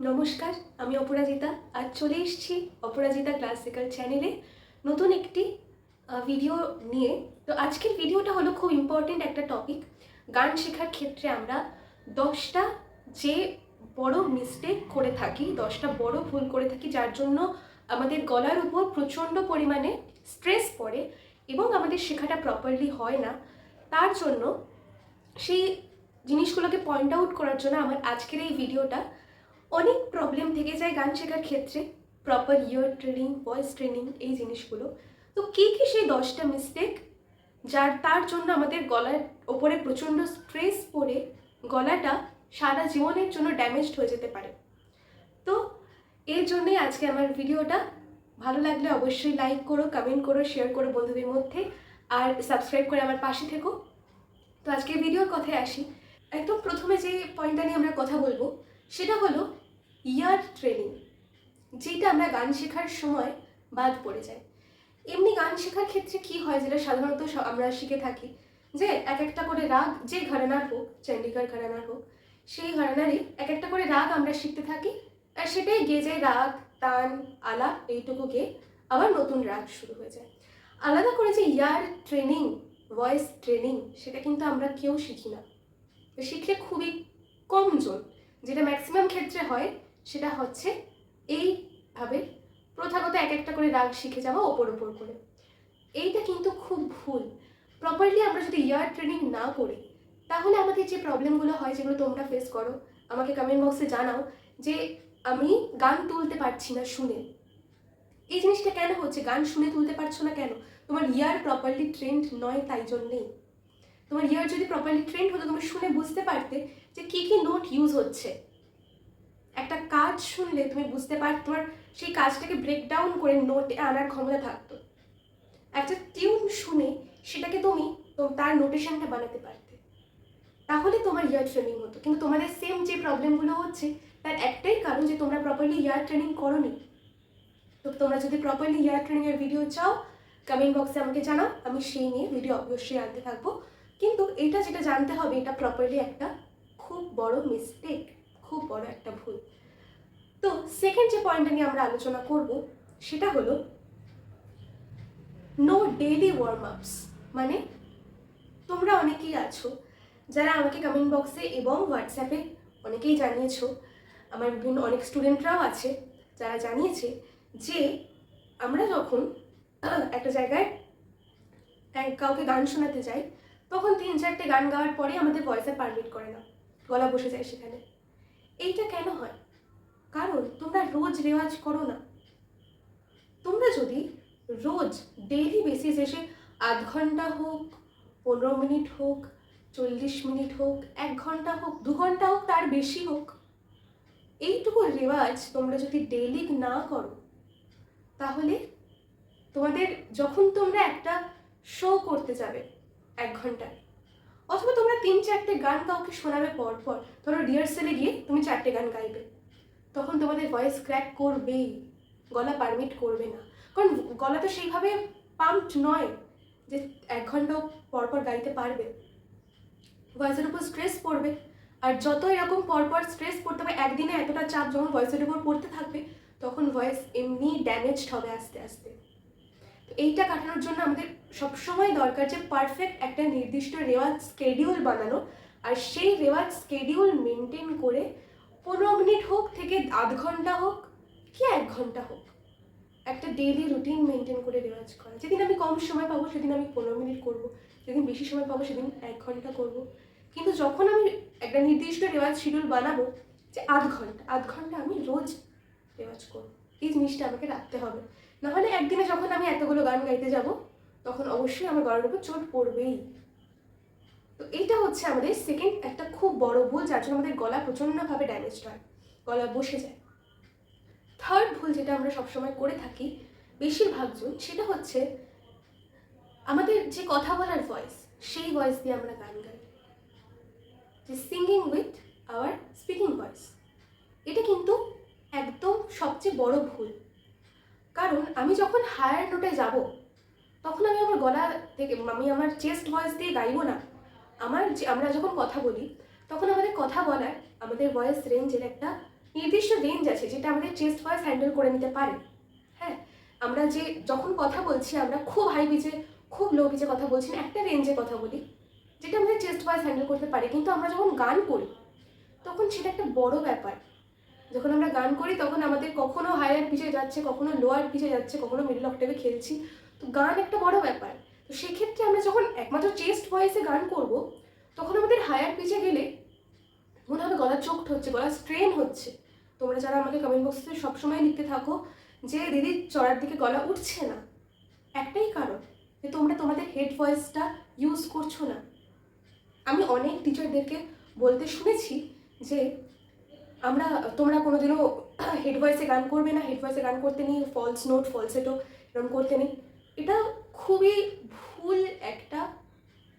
নমস্কার, আমি অপরাজিতা। আজ চলে এসেছি অপরাজিতা ক্লাসিক্যাল চ্যানেলে নতুন একটি ভিডিও নিয়ে। তো আজকের ভিডিওটা হলো খুব ইম্পর্টেন্ট একটা টপিক। গান শেখার ক্ষেত্রে আমরা 10টা যে বড় মিস্টেক করে থাকি, 10টা বড় ভুল করে থাকি, যার জন্য আমাদের গলার উপর প্রচণ্ড পরিমাণে স্ট্রেস পড়ে এবং আমাদের শেখাটা প্রপারলি হয় না। তার জন্য সেই জিনিসগুলোকে পয়েন্ট আউট করার জন্য আমার আজকের এই ভিডিওটা। অনেক প্রবলেম থেকে যায় গান শেখার ক্ষেত্রে, প্রপার ইয়ার ট্রেনিং, ভয়েস ট্রেনিং, এই জিনিসগুলো। তো কী কী সেই 10টা মিস্টেক তার জন্য আমাদের গলার ওপরে প্রচণ্ড স্ট্রেস পড়ে গলাটা সারা জীবনের জন্য ড্যামেজড হয়ে যেতে পারে। তো এর জন্যই আজকে আমার ভিডিওটা। ভালো লাগলে অবশ্যই লাইক করো, কমেন্ট করো, শেয়ার করো বন্ধুদের মধ্যে, আর সাবস্ক্রাইব করে আমার পাশে থেকো। তো আজকে ভিডিওর কথায় আসি। একদম প্রথমে যে পয়েন্টটা নিয়ে আমরা কথা বলবো সেটা হলো ইয়ার ট্রেনিং, যেটা আমরা গান শেখার সময় বাদ পড়ে যায়। এমনি গান শেখার ক্ষেত্রে কি হয়, যেটা সাধারণত আমরা শিখে থাকি, যে এক একটা করে রাগ, যে ঘরানার হোক, চণ্ডীগড় ঘরানার হোক, সেই ঘরানারই এক একটা করে রাগ আমরা শিখতে থাকি, আর সেটাই গেয়ে যায় রাগ, তান, আলাপ, এইটুকু গেয়ে আবার নতুন রাগ শুরু হয়ে যায়। আলাদা করে যে ইয়ার ট্রেনিং, ভয়েস ট্রেনিং, সেটা কিন্তু আমরা কেউ শিখি না। শিখলে খুবই কম জন। যেটা ম্যাক্সিমাম ক্ষেত্রে হয় সেটা হচ্ছে এইভাবে প্রথাগত এক একটা করে রাগ শিখে যাওয়া ওপর ওপর করে। এইটা কিন্তু খুব ভুল। প্রপারলি আমরা যদি ইয়ার ট্রেনিং না করি, তাহলে আমাদের যে প্রবলেমগুলো হয়, যেগুলো তোমরা ফেস করো, আমাকে কমেন্ট বক্সে জানাও যে আমি গান তুলতে পারছি না শুনে। এই জিনিসটা কেন হচ্ছে? গান শুনে তুলতে পারছো না কেন? তোমার ইয়ার প্রপারলি ট্রেন্ড নয়, তাই জন্যেই। তোমার ইয়ার যদি প্রপারলি ট্রেন্ড হতো, তুমি শুনে বুঝতে পারতে যে কী কী নোট ইউজ হচ্ছে। একটা কাজ শুনলে তুমি বুঝতে পারতে, তোমার সেই কাজটাকে ব্রেকডাউন করে নোটে আনার ক্ষমতা থাকতো। একটা টিউন শুনে সেটাকে তুমি তার নোটেশনটা বানাতে পারতে, তাহলে তোমার ইয়ার ট্রেনিং হতো। কিন্তু তোমাদের সেম যে প্রবলেমগুলো হচ্ছে, তার একটাই কারণ যে তোমরা প্রপারলি ইয়ার ট্রেনিং করোনি। তো তোমরা যদি প্রপারলি ইয়ার ট্রেনিংয়ের ভিডিও চাও, কমেন্ট বক্সে আমাকে জানাও, আমি সেই নিয়ে ভিডিও অবশ্যই আনতে থাকবো। কিন্তু এটা যেটা জানতে হবে, এটা প্রপারলি একটা খুব বড় মিস্টেক, খুব বড় একটা ভুল। তো সেকেন্ড যে পয়েন্টটা নিয়ে আমরা আলোচনা করব সেটা হলো নো ডেইলি ওয়ার্ম আপস। মানে তোমরা অনেকেই আছো যারা আমাকে কমেন্ট বক্সে এবং হোয়াটসঅ্যাপে অনেকেই জানিয়েছো, আমার বিভিন্ন অনেক স্টুডেন্টরাও আছে যারা জানিয়েছে যে আমরা যখন একটা জায়গায় কাউকে গান শোনাতে যাই, তখন 3-4টে গান গাওয়ার পরে আমাদের ভয়েসে পারমিট করে না, গলা বসে যায় সেখানে। এইটা কেন হয়? কারণ তোমরা রোজ রেওয়াজ করো না। তোমরা যদি রোজ ডেইলি বেসিস এসে আধ ঘন্টা হোক, 15 মিনিট হোক, 40 মিনিট হোক, 1 ঘন্টা হোক, 2 ঘন্টা হোক, তার বেশি হোক, এইটুকু রেওয়াজ তোমরা যদি ডেইলি না করো, তাহলে তোমাদের যখন তোমরা একটা শো করতে যাবে 1 ঘন্টায়, অথবা তোমরা 3-4টে গান কাউকে শোনাবে পর পর, ধরো রিহার্সেলে গিয়ে তুমি 4টে গান গাইবে, তখন তোমাদের ভয়েস ক্র্যাক করবেই, গলা পারমিট করবে না। কারণ গলা তো সেইভাবে পাম্পড নয় যে 1 ঘন্টা পরপর গাইতে পারবে। ভয়েসের উপর স্ট্রেস পড়বে, আর যত এরকম পরপর স্ট্রেস পড়তে হবে, একদিনে এতটা চাপ যখন ভয়েসের উপর পড়তে থাকবে, তখন ভয়েস এমনি ড্যামেজড হবে আস্তে আস্তে। তো এইটা কাটানোর জন্য আমাদের সবসময় দরকার যে পারফেক্ট একটা নির্দিষ্ট রেওয়াজ স্কেডিউল বানানো, আর সেই রেওয়াজ স্কেডিউল মেনটেন করে 15 মিনিট হোক থেকে আধ ঘন্টা হোক কি 1 ঘন্টা হোক, একটা ডেইলি রুটিন মেনটেন করে রেওয়াজ করা। যেদিন আমি কম সময় পাবো সেদিন আমি 15 মিনিট করব, যেদিন বেশি সময় পাবো সেদিন 1 ঘন্টা করব। কিন্তু যখন আমি একটা নির্দিষ্ট রেওয়াজ শিডিউল বানাবো যে আধ ঘন্টা আমি রোজ রেওয়াজ করবো, এই জিনিসটা আমাকে রাখতে হবে। নাহলে একদিনে যখন আমি এতগুলো গান গাইতে যাব, তখন অবশ্যই আমার গলার উপর চোট পড়বেই। তো এইটা হচ্ছে আমাদের সেকেন্ড একটা খুব বড় ভুল, যার জন্য আমাদের গলা প্রচণ্ডভাবে ড্যামেজড হয়, গলা বসে যায়। থার্ড ভুল যেটা আমরা সবসময় করে থাকি বেশিরভাগ জন, সেটা হচ্ছে আমাদের যে কথা বলার ভয়েস, সেই ভয়েস দিয়ে আমরা গান গাই, যে singing with our speaking voice. এটা কিন্তু একদম সবচেয়ে বড় ভুল। কারণ আমি যখন হায়ার নোটে যাব, তখন আমি আমার গলা থেকে, আমি আমার চেস্ট ভয়েস দিয়ে গাইবো না। আমরা যখন কথা বলি, তখন আমাদের কথা বলার, আমাদের ভয়েস রেঞ্জের একটা নির্দিষ্ট রেঞ্জ আছে যেটা আমাদের চেস্ট ভয়েস হ্যান্ডেল করে নিতে পারে। হ্যাঁ, আমরা যে যখন কথা বলছি আমরা খুব হাই পিচে খুব লো পিচে কথা বলছি না, একটা রেঞ্জে কথা বলি যেটা আমাদের চেস্ট ভয়েস হ্যান্ডেল করতে পারে। কিন্তু আমরা যখন গান করি তখন সেটা একটা বড় ব্যাপার। যখন আমরা গান করি তখন আমাদের কখনো হায়ার পিচে যাচ্ছে, কখনো লোয়ার পিচে যাচ্ছে, কখনো মিডল অক্টেভে খেলছি। তো গান একটা বড় ব্যাপার। তো সেক্ষেত্রে আমরা যখন একমাত্র চেস্ট ভয়েসে গান করব তখন আমাদের হায়ার পিচে গেলে মনে হবে গলা চোকড হচ্ছে, গলা স্ট্রেন হচ্ছে। তোমরা যারা আমাকে কমেন্ট বক্সে সবসময় লিখতে থাকো যে দিদি চড়ার দিকে গলা উঠছে না, একটাই কারণ যে তোমরা তোমাদের হেড ভয়েসটা ইউজ করছো না। আমি অনেক টিচারদেরকে বলতে শুনেছি যে তোমরা কোনোদিনও হেড ভয়েসে গান করবে না, হেড ভয়েসে গান করতে নেই, ফলস নোট ফলসেটো এরকম করতে নেই। এটা খুবই ভুল একটা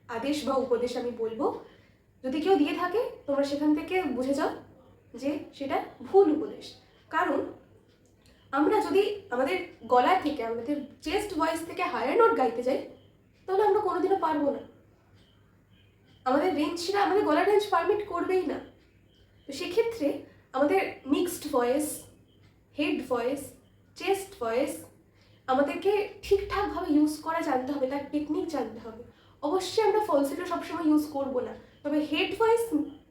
আদেশ বা উপদেশ আমি বলবো। যদি কেউ দিয়ে থাকে তোমরা সেখান থেকে বুঝে যাও যে সেটা ভুল উপদেশ। কারণ আমরা যদি আমাদের গলা থেকে আমাদের চেস্ট ভয়েস থেকে হায়ার নোট গাইতে যাই তাহলে আমরা কোনোদিনও পারবো না। আমাদের রেঞ্জটা আমাদের গলার রেঞ্জ পারমিট করবেই না। তো সেক্ষেত্রে আমাদের mixed voice, head voice, chest voice আমাদেরকে ঠিকঠাকভাবে ইউজ করা জানতে হবে, তার টেকনিক জানতে হবে। অবশ্যই আমরা ফলসেটো সবসময় ইউজ করবো না, তবে হেড ভয়েস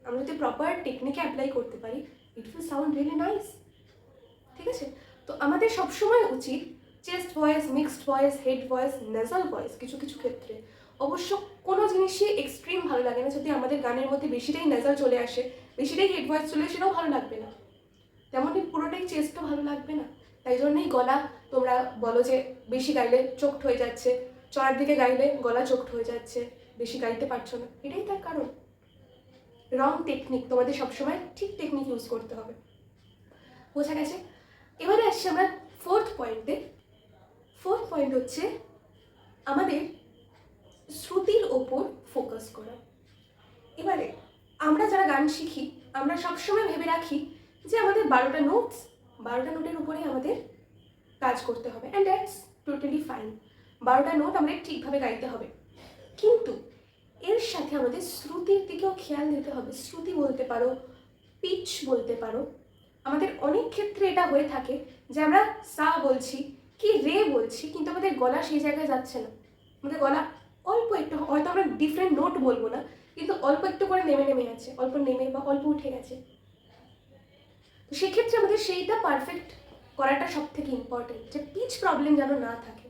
আমরা যদি প্রপার টেকনিকে অ্যাপ্লাই করতে পারি it will sound really nice. ঠিক আছে? তো আমাদের সবসময় উচিত chest voice, mixed voice, head voice, nasal voice কিছু কিছু ক্ষেত্রে। অবশ্য কোনো জিনিসই এক্সট্রিম ভালো লাগে না। যদি আমাদের গানের মধ্যে বেশিটাই নেজাল চলে আসে, বেশিটাই হেড ভয়েস চলে আসে, সেটাও ভালো লাগবে না। তেমনই পুরোটাই চেস্টও ভালো লাগবে না। তাই জন্যই গলা তোমরা বলো যে বেশি গাইলে চোকড হয়ে যাচ্ছে, চড়ার দিকে গাইলে গলা চোকড হয়ে যাচ্ছে, বেশি গাইতে পারছো না। এটাই তার কারণ। রং টেকনিক, তোমাদের সবসময় ঠিক টেকনিক ইউজ করতে হবে। বোঝা গেছে? এবারে আসছি আমরা ফোর্থ পয়েন্টে। ফোর্থ পয়েন্ট হচ্ছে আমাদের শ্রুতির ওপর ফোকাস করা। এবারে আমরা যারা গান শিখি আমরা সবসময় ভেবে রাখি যে আমাদের 12টা নোটের উপরে আমাদের কাজ করতে হবে, অ্যান্ড দ্যাটস টোটালি ফাইন। 12টা নোট আমাদের ঠিকভাবে গাইতে হবে, কিন্তু এর সাথে আমাদের শ্রুতির দিকেও খেয়াল দিতে হবে। শ্রুতি বলতে পারো, পিচ বলতে পারো। আমাদের অনেক ক্ষেত্রে এটা হয়ে থাকে যে আমরা সা বলছি কি রে বলছি, কিন্তু আমাদের গলা সেই জায়গায় যাচ্ছে না। আমাদের গলা অল্প একটু, হয়তো আমরা ডিফারেন্ট নোট বলবো না, কিন্তু অল্প একটু করে নেমে নেমে আছে, অল্প নেমে বা অল্প উঠে গেছে। তো সেক্ষেত্রে আমাদের সেইটা পারফেক্ট করাটা সব থেকে ইম্পর্টেন্ট, যে পিচ প্রবলেম যেন না থাকে,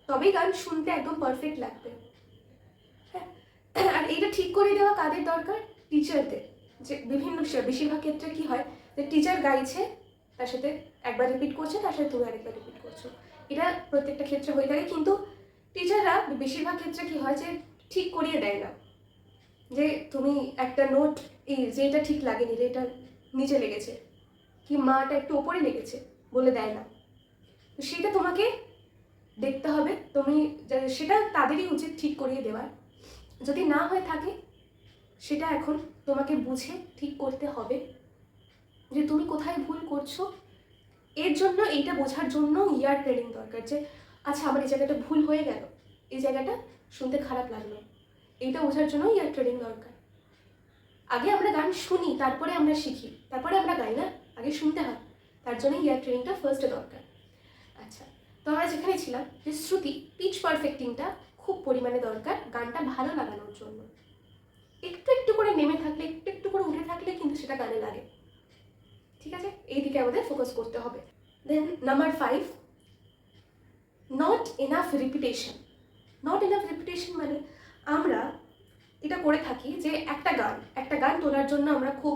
তবেই গান শুনতে একদম পারফেক্ট লাগবে। হ্যাঁ, আর এইটা ঠিক করে দেওয়া কাদের দরকার? টিচারদের। যে বেশিরভাগ ক্ষেত্রে কি হয় যে টিচার গাইছে, তার সাথে একবার রিপিট করছে, তার সাথে তুমি আরেকবার রিপিট করছো। এটা প্রত্যেকটা ক্ষেত্রে হয়ে থাকে, কিন্তু টিচাররা বেশিরভাগ ক্ষেত্রে কি হয় যে ঠিক করিয়ে দেয় না, যে তুমি একটা নোট এই যেটা ঠিক লাগেনি, যেটা নিচে লেগেছে কি মাটা একটু ওপরে লেগেছে বলে দেয় না। তো সেটা তোমাকে দেখতে হবে, তুমি সেটা তাদেরই উচিত ঠিক করিয়ে দেওয়ার। যদি না হয়ে থাকে সেটা এখন তোমাকে বুঝে ঠিক করতে হবে যে তুমি কোথায় ভুল করছো। এর জন্য এইটা বোঝার জন্য ইয়ার ট্রেনিং দরকার, যে আচ্ছা আমার এই জায়গাটা ভুল হয়ে গেল, এই জায়গাটা শুনতে খারাপ লাগলো, এইটা বোঝার জন্য ইয়ার ট্রেনিং দরকার। আগে আমরা গান শুনি, তারপরে আমরা শিখি, তারপরে আমরা গাই না, আগে শুনতে হয়। তার জন্য ইয়ার ট্রেনিংটা ফার্স্টে দরকার। আচ্ছা, তো আমরা যেখানে ছিলাম যে শ্রুতি, পিচ পারফেক্টিংটা খুব পরিমাণে দরকার গানটা ভালো লাগানোর জন্য। একটু একটু করে নেমে থাকলে, একটু একটু করে উঠে থাকলে কিন্তু সেটা গানে লাগে। ঠিক আছে? এই দিকে আমাদের ফোকাস করতে হবে। Then number 5, not enough repetition. Not enough repetition মানে আমরা এটা করে থাকি যে একটা গান তোলার জন্য আমরা খুব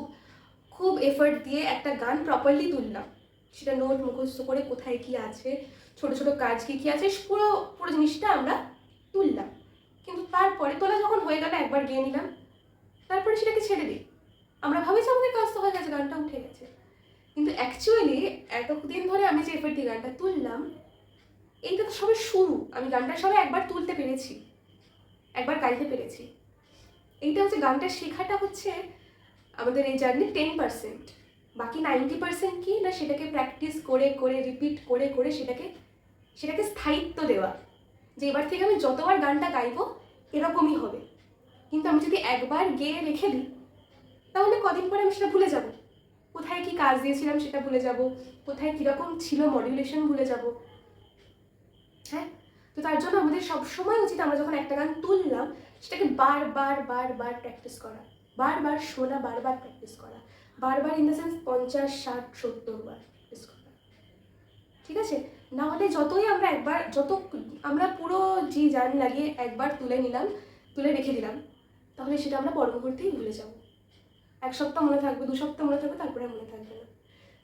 খুব এফর্ট দিয়ে একটা গান প্রপারলি তুললাম, সেটা নোট মুখস্থ করে কোথায় কী আছে, ছোটো ছোটো কাজ কী আছে, পুরো পুরো জিনিসটা আমরা তুললাম। কিন্তু তারপরে তোলা যখন হয়ে গেল, একবার গিয়ে নিলাম, তারপরে সেটাকে ছেড়ে দিই। আমরা ভাবি যে আমাদের কাজ তো হয়ে গেছে, গানটা উঠে গেছে। কিন্তু অ্যাকচুয়ালি এতদিন ধরে আমি যে এফর্ট দিয়ে গানটা তুললাম, এইটা তো সবে শুরু। আমি গানটা সবে একবার তুলতে পেরেছি, একবার গাইতে পেরেছি। এইটা হচ্ছে গানটা শেখাটা হচ্ছে আমাদের এই জার্নি 10%। বাকি 90% কি না, সেটাকে প্র্যাকটিস করে করে রিপিট করে করে সেটাকে স্থায়িত্ব দেওয়া, যে এবার থেকে আমি যতবার গানটা গাইবো এরকমই হবে। কিন্তু আমি যদি একবার গেয়ে রেখে দিই তাহলে কদিন পরে আমি সেটা ভুলে যাব, কোথায় কি কাজ দিয়েছিলাম সেটা ভুলে যাব, কোথায় কীরকম ছিল মডুলেশন ভুলে যাব। হ্যাঁ, তো তার জন্য আমাদের সবসময় উচিত আমরা যখন একটা গান তুললাম সেটাকে বারবার প্র্যাকটিস করা, বারবার শোনা, বারবার প্র্যাকটিস করা, বারবার in the sense 50, 60, 70 bar practice করা। ঠিক আছে? না হলে যতই আমরা আমরা পুরো জি জান লাগিয়ে একবার তুলে নিলাম, তুলে রেখে দিলাম, তাহলে সেটা আমরা পর মুহূর্তেই ভুলে যাব। 1 সপ্তাহ মনে থাকবে, 2 সপ্তাহ মনে থাকবে, তারপরে মনে থাকবে না।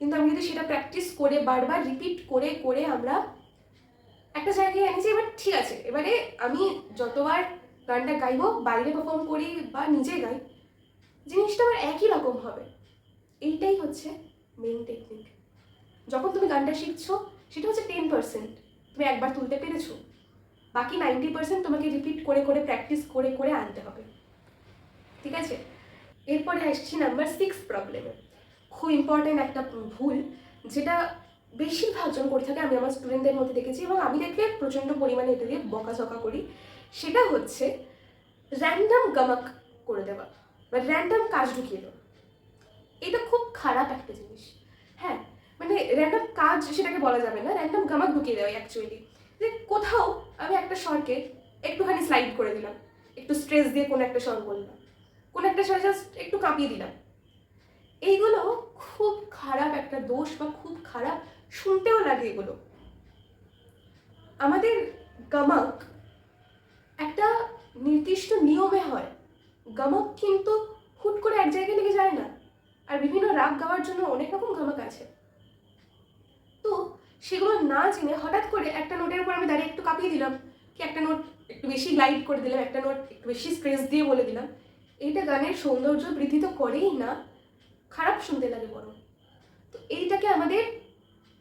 কিন্তু আমি যদি সেটা প্র্যাকটিস করে বারবার রিপিট করে আমরা একটা জায়গায় এনেছি, এবার ঠিক আছে, এবারে আমি যতবার গানটা গাইবো, বাইরে পারফর্ম করি বা নিজে গাই, জিনিসটা আমার একই রকম হবে। এইটাই হচ্ছে মেইন টেকনিক। যখন তুমি গানটা শিখছো সেটা হচ্ছে 10%, তুমি একবার তুলতে পেরেছো, বাকি 90% তোমাকে রিপিট করে প্র্যাকটিস করে আনতে হবে। ঠিক আছে? এরপরে আসছি নাম্বার 6 প্রবলেমে। খুব ইম্পর্টেন্ট একটা ভুল, যেটা বেশিরভাগ জন করে থাকে, আমি আমার স্টুডেন্টদের মধ্যে দেখেছি এবং আমি দেখলে প্রচণ্ড পরিমাণে এটা দিয়ে বকাঝকা করি। সেটা হচ্ছে র্যান্ডাম গামাক করে দেওয়া বা র্যান্ডাম কাজ ঢুকিয়ে দেওয়া। এটা খুব খারাপ একটা জিনিস। হ্যাঁ, মানে র্যান্ডাম কাজ সেটাকে বলা যাবে না, র্যান্ডাম গামাক ঢুকিয়ে দেওয়া অ্যাকচুয়ালি। যে কোথাও আমি একটা স্বরকে একটুখানি স্লাইড করে দিলাম, একটু স্ট্রেস দিয়ে কোনো একটা স্বর বললাম, কোনো একটা স্বর জাস্ট একটু কাঁপিয়ে দিলাম, এইগুলো খুব খারাপ একটা দোষ বা খুব খারাপ, শুনতেও লাগে এগুলো। আমাদের গামাক একটা নির্দিষ্ট নিয়মে হয়। গামাক কিন্তু হুট করে এক জায়গায় লেগে যায় না, আর বিভিন্ন রাগ গাওয়ার জন্য অনেক রকম গামাক আছে। তো সেগুলো না জেনে হঠাৎ করে একটা নোটের উপর আমি দাঁড়িয়ে একটু কাঁপিয়ে দিলাম, কি একটা নোট একটু বেশি গ্লাইড করে দিলাম, একটা নোট একটু বেশি স্ট্রেস দিয়ে বলে দিলাম, এইটা গানের সৌন্দর্য বৃদ্ধি তো করেই না, খারাপ শুনতে লাগে বড়। তো এইটাকে আমাদের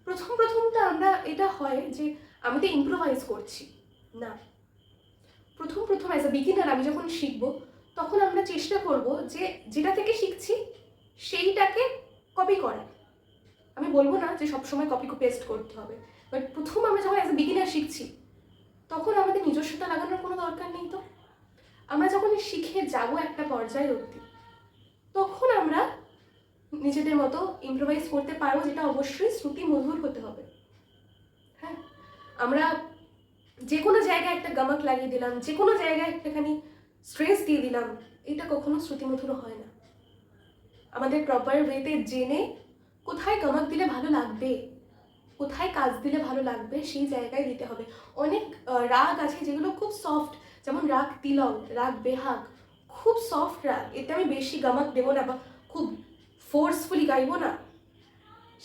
প্রথমটা আমরা এটা হয় যে আমি তো ইম্প্রোভাইজ করছি না। প্রথম অ্যাজ আ বিগিনার আমি যখন শিখবো তখন আমরা চেষ্টা করব যে যেটা থেকে শিখছি সেইটাকে কপি করা। আমি বলবো না যে সবসময় কপি পেস্ট করতে হবে, বাট প্রথম আমরা যখন অ্যাজ আ বিগিনার শিখছি তখন আমাদের নিজস্বতা লাগানোর কোনো দরকার নেই। তো আমরা যখন শিখে যাব একটা পর্যায়ে অবধি, তখন আমরা নিজেদের মতো ইম্প্রোভাইজ করতে পারবো, যেটা অবশ্যই শ্রুতি মধুর হতে হবে। হ্যাঁ, আমরা যে কোনো জায়গায় একটা গামাক লাগিয়ে দিলাম, যে কোনো জায়গায় একটাখানি স্ট্রেস দিয়ে দিলাম, এটা কখনো শ্রুতিমধুর হয় না। আমাদের প্রপার ওয়েতে জেনে কোথায় গামাক দিলে ভালো লাগবে, কোথায় কাজ দিলে ভালো লাগবে, সেই জায়গায় দিতে হবে। অনেক রাগ আছে যেগুলো খুব সফট, যেমন রাগ তিলং, রাগ বেহাগ, খুব সফট রাগ, এতে আমি বেশি গামাক দেবো না বা খুব ফোর্সফুলি গাইবো না,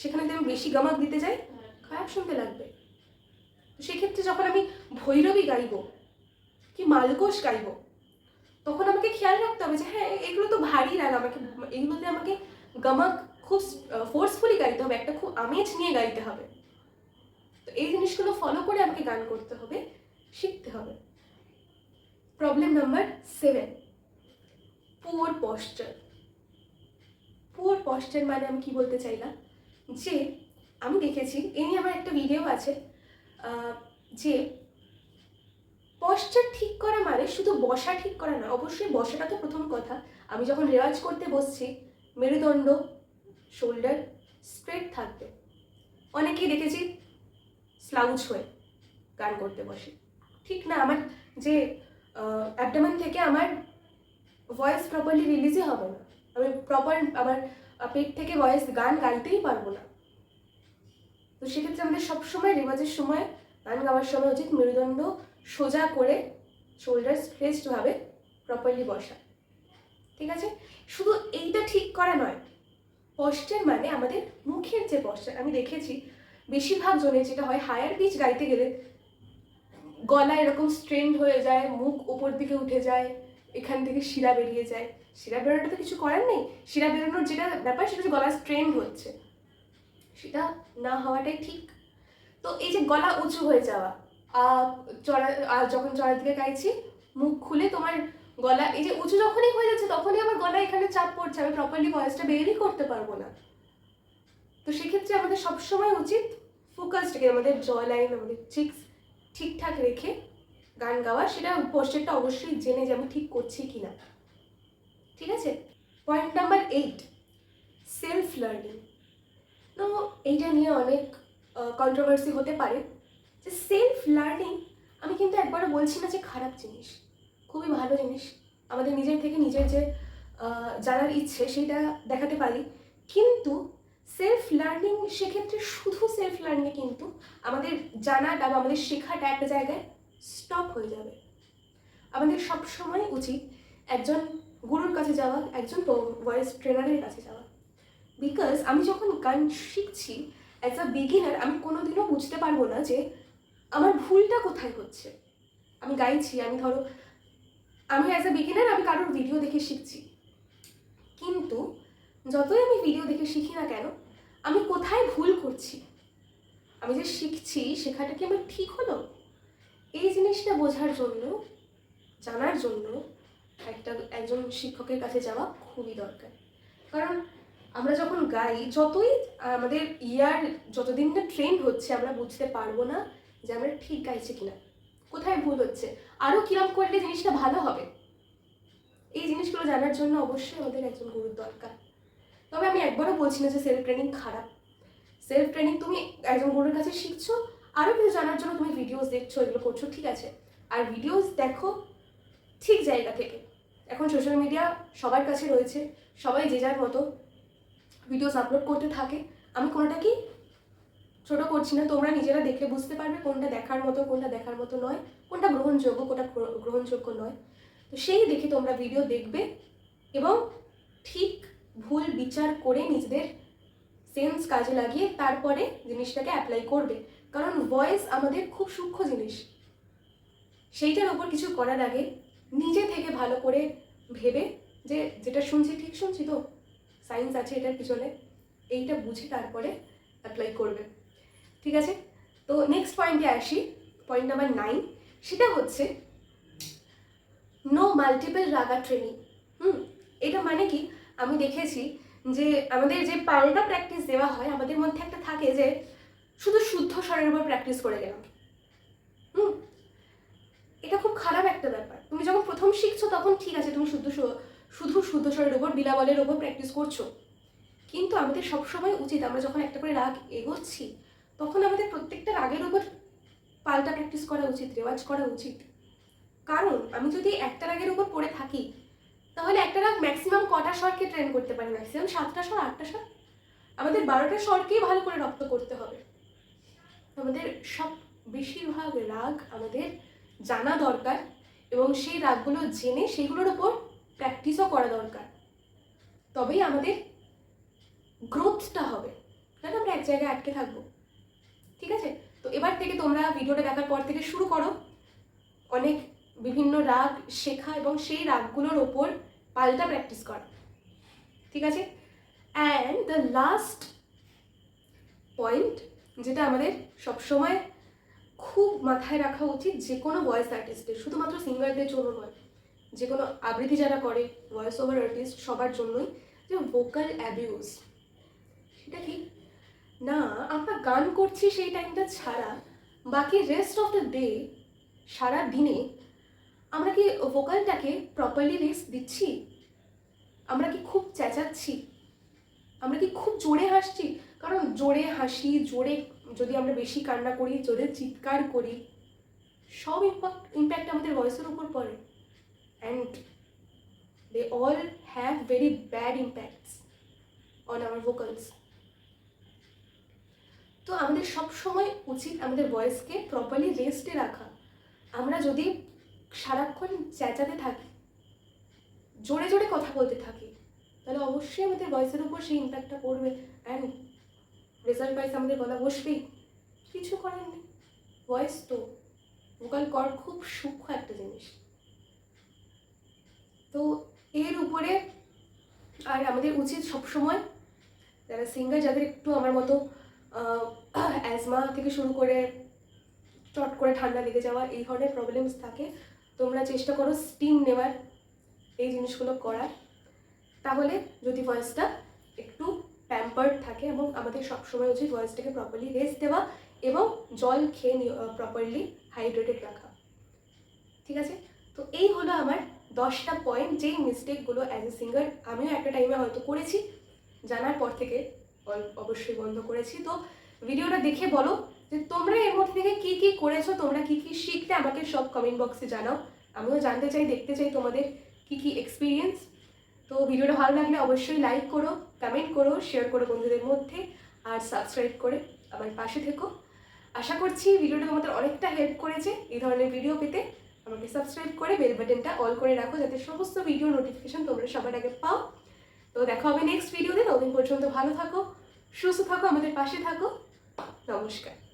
সেখানে যদি আমি বেশি গামাক দিতে যাই খারাপ শুনতে লাগবে। তো সেক্ষেত্রে যখন আমি ভৈরবী গাইবো কি মালকোষ গাইবো, তখন আমাকে খেয়াল রাখতে হবে যে হ্যাঁ এগুলো তো ভারী রাগ, এগুলোতে আমাকে গামাক খুব ফোর্সফুলি গাইতে হবে, একটা খুব আমেজ নিয়ে গাইতে হবে। তো এই জিনিসগুলো ফলো করে আমাকে গান করতে হবে, শিখতে হবে। Problem number 7, poor posture. Poor posture মানে আমি কি বলতে চাইলাম, যে আমি দেখেছি, এই নিয়ে আমার একটা ভিডিও আছে, যে পশ্চার ঠিক করা মানে শুধু বসা ঠিক করা না। অবশ্যই বসাটা তো প্রথম কথা। আমি যখন রেওয়াজ করতে বসছি, মেরুদণ্ড, শোল্ডার স্ট্রেট থাকবে। অনেকেই দেখেছি স্লাউজ হয়ে গান করতে বসে, ঠিক না। আমার যে অ্যাবডোমেন থেকে আমার ভয়েস প্রপারলি রিলিজই হবে না, আমি প্রপার আমার পেট থেকে ভয়েস গান গাইতেই পারবো না। তো সেক্ষেত্রে আমাদের সবসময় রেওয়াজের সময়, গান গাওয়ার সময় উচিত মেরুদণ্ড সোজা করে, শোল্ডার স্ট্রেচডভাবে প্রপারলি বসা। ঠিক আছে? শুধু এইটা ঠিক করা নয়, পশ্চার মানে আমাদের মুখের যে পশ্চার। আমি দেখেছি বেশিরভাগ জনের যেটা হয়, হায়ার পিচ গাইতে গেলে গলা এরকম স্ট্রেন্ড হয়ে যায়, মুখ ওপর দিকে উঠে যায়, এখান থেকে শিরা বেরিয়ে যায়। শিরা বেরোটা তো কিছু করার নেই, শিরা বেরোনোর যেটা ব্যাপার সেটা হচ্ছে গলা স্ট্রেন্ড হচ্ছে, সেটা না হওয়াটাই ঠিক। তো এই যে গলা উঁচু হয়ে যাওয়া, যখন চড়ার দিকে গাইছি মুখ খুলে তোমার গলা এই যে উঁচু যখনই হয়ে যাচ্ছে তখনই আমার গলা এখানে চাপ পড়ছে, আমি প্রপারলি ভয়েসটা বেরই করতে পারবো না। তো সেক্ষেত্রে আমাদের সবসময় উচিত ফোকাসড রেখে, আমাদের জ লাইন, আমাদের চিক্স ঠিকঠাক রেখে গান গাওয়া। সেটা পোস্টারটা অবশ্যই জেনে যে আমি ঠিক করছি কিনা। ঠিক আছে? Point number 8, self learning. তো এইটা নিয়ে অনেক কন্ট্রোভার্সি হতে পারে যে সেলফ লার্নিং, আমি কিন্তু একবারও বলছি না যে খারাপ জিনিস, খুবই ভালো জিনিস। আমাদের নিজের থেকে নিজের যে জানার ইচ্ছে সেটা দেখাতে পারি, কিন্তু সেলফ লার্নিং সেক্ষেত্রে শুধু সেলফ লার্নিংয়ে কিন্তু আমাদের জানাটা বা আমাদের শেখাটা একটা জায়গায় স্টপ হয়ে যাবে। আমাদের সবসময় উচিত একজন গুরুর কাছে যাওয়া, একজন ভয়েস ট্রেনারের কাছে যাওয়া। বিকজ আমি যখন গান শিখছি অ্যাজ আ বিগিনার, আমি কোনোদিনও বুঝতে পারবো না যে আমার ভুলটা কোথায় হচ্ছে। আমি গাইছি, আমি অ্যাজ আ বিগিনার আমি কারোর ভিডিও দেখে শিখছি, কিন্তু যতই আমি ভিডিও দেখে শিখি না কেন, আমি কোথায় ভুল করছি, আমি যে শিখছি শেখাটা কি আমার ঠিক হলো, এই জিনিসটা বোঝার জন্য, জানার জন্য একজন শিক্ষকের কাছে যাওয়া খুবই দরকার। কারণ আমরা যখন গাই, যতই আমাদের যতদিন না ট্রেন হচ্ছে, আমরা বুঝতে পারবো না যে আমরা ঠিক গাইছি কিনা, কোথায় ভুল হচ্ছে, আরও কিরম করলে জিনিসটা ভালো হবে। এই জিনিসগুলো জানার জন্য অবশ্যই আমাদের একজন গুরুর দরকার। তবে আমি একবারও বলছি না যে সেলফ ট্রেনিং খারাপ। সেলফ ট্রেনিং তুমি একজন গুরুর কাছে শিখছো, আরও কিছু জানার জন্য তুমি ভিডিওস দেখছো, এগুলো করছো, ঠিক আছে। আর ভিডিওস দেখো ঠিক জায়গা থেকে। এখন সোশ্যাল মিডিয়া সবার কাছে রয়েছে, সবাই যে যার মতো ভিডিওস আপলোড করতে থাকে। আমি কোনোটাকেই ছোটো করছি না, তোমরা নিজেরা দেখলে বুঝতে পারবে কোনটা দেখার মতো, কোনটা দেখার মতো নয়, কোনটা গ্রহণযোগ্য, কোনটা গ্রহণযোগ্য নয়। তো সেই দেখে তোমরা ভিডিও দেখবে এবং ঠিক ভুল বিচার করে নিজেদের সেন্স কাজে লাগিয়ে তারপরে জিনিসটাকে অ্যাপ্লাই করবে। কারণ ভয়েস আমাদের খুব সূক্ষ্ম জিনিস, সেইটার ওপর কিছু করার আগে নিজে থেকে ভালো করে ভেবে যে যেটা শুনছি ঠিক শুনছি তো, সায়েন্স আছে এটার পিছনে, এইটা বুঝে তারপরে অ্যাপ্লাই করবে, ঠিক আছে। তো নেক্সট পয়েন্টে আসি, পয়েন্ট নাম্বার 9, সেটা হচ্ছে নো মাল্টিপল রাগা ট্রেনিং। এটা মানে কি, আমি দেখেছি যে আমাদের যে পাল্টা প্র্যাকটিস দেওয়া হয়, আমাদের মধ্যে একটা থাকে যে শুধু শুদ্ধ স্বরের উপর প্র্যাকটিস করে গেলাম। এটা খুব খারাপ একটা ব্যাপার। তুমি যখন প্রথম শিখছো তখন ঠিক আছে, তুমি শুধু শুদ্ধ স্বরের উপর, বিলাবলের উপর প্র্যাকটিস করছো, কিন্তু আমাদের সবসময় উচিত, আমরা যখন একটা করে রাগ এগোচ্ছি তখন আমাদের প্রত্যেকটা রাগের উপর পাল্টা প্র্যাকটিস করা উচিত, রেওয়াজ করা উচিত। কারণ আমি যদি একটা রাগের উপর পড়ে থাকি, তাহলে একটা রাগ ম্যাক্সিমাম কটা স্বরকে ট্রেন করতে পারি? ম্যাক্সিমাম 7টা স্বর, 8টা স্বর। আমাদের 12টা স্বরকেই ভালো করে রপ্ত করতে হবে। আমাদের বেশিরভাগ রাগ আমাদের জানা দরকার এবং সেই রাগগুলো জেনে সেগুলোর উপর প্র্যাকটিসও করা দরকার, তবেই আমাদের গ্রোথটা হবে, না আমরা এক জায়গায় আটকে থাকবো, ঠিক আছে। তো এবার থেকে তোমরা ভিডিওটা দেখার পর থেকে শুরু করো অনেক বিভিন্ন রাগ শেখা এবং সেই রাগগুলোর ওপর পাল্টা প্র্যাকটিস করা, ঠিক আছে। অ্যান্ড দ্য লাস্ট পয়েন্ট, যেটা আমাদের সবসময় খুব মাথায় রাখা উচিত যে কোনো ভয়েস আর্টিস্টের, শুধুমাত্র সিঙ্গারদের জন্য নয়, যে কোনো আবৃত্তি যারা করে, ভয়েস ওভার আর্টিস্ট, সবার জন্যই, যে ভোকাল অ্যাবিউজ। সেটা কি না, আমরা গান করছি সেই টাইমটা ছাড়া বাকি রেস্ট অফ দ্য ডে, সারা দিনে আমরা কি ভোকালটাকে প্রপারলি রেস্ট দিচ্ছি? আমরা কি খুব চেঁচাচ্ছি? আমরা কি খুব জোরে হাসছি? কারণ জোরে হাসি, জোরে যদি আমরা বেশি কান্না করি, জোরে চিৎকার করি, সব ইম্প্যাক্ট আমাদের ভয়েসের উপর পড়ে, and they all have very bad impacts on our vocals. তো আমাদের সবসময় উচিত আমাদের ভয়েসকে প্রপারলি রেস্টে রাখা। আমরা যদি সারাক্ষণ চেঁচাতে থাকি, জোরে জোরে কথা বলতে থাকি, তাহলে অবশ্যই আমাদের ভয়েসের উপর সেই ইম্প্যাক্টটা পড়বে, অ্যান্ড রেজাল্ট ওয়াইজ আমাদের গলা বসবেই, কিছু করার নেই। ভয়েস তো, ভোকাল কর্ড খুব সূক্ষ্ম একটা জিনিস। তো এর উপরে আর আমাদের উচিত সবসময়, যারা সিঙ্গার, যাদের একটু আমার মতো অ্যাজমা থেকে শুরু করে চট করে ঠান্ডা লেগে যাওয়া এই ধরনের প্রবলেমস থাকে, তোমরা চেষ্টা করো স্টিম নেওয়ার, এই জিনিসগুলো করার। তাহলে যদি ভয়েসটা একটু প্যাম্পার্ড থাকে, এবং আমাদের সবসময় উচিত ভয়েসটাকে প্রপারলি রেস্ট দেওয়া এবং জল খেয়ে প্রপারলি হাইড্রেটেড রাখা, ঠিক আছে। তো এই হলো আমার 10টা পয়েন্ট, যেই মিস্টেকগুলো অ্যাজ এ সিঙ্গার আমিও একটা টাইমে হয়তো করেছি, জানার পর থেকে অবশ্যই বন্ধ করেছি। তো ভিডিওটা দেখে বলো যে তোমরা এর মধ্যে থেকে কী কী করেছো, তোমরা কী কী শিখতে আমাকে সব কমেন্ট বক্সে জানাও। আমিও জানতে চাই, দেখতে চাই তোমাদের কী কী এক্সপিরিয়েন্স। তো ভিডিওটা ভালো লাগলে অবশ্যই লাইক করো, কমেন্ট করো, শেয়ার করো বন্ধুদের মধ্যে, আর সাবস্ক্রাইব করে আমার পাশে থেকো। আশা করছি ভিডিওটা তোমাদের অনেকটা হেল্প করেছে। এই ধরনের ভিডিও পেতে আমাকে সাবস্ক্রাইব করে বেল বাটনটা অল করে রাখো, যাতে সমস্ত ভিডিও নোটিফিকেশন তোমরা সবার আগে পাও। তো দেখা হবে নেক্সট ভিডিওতে। ততদিন পর্যন্ত ভালো থাকো, সুস্থ থাকো, আমাদের পাশে থাকো। নমস্কার।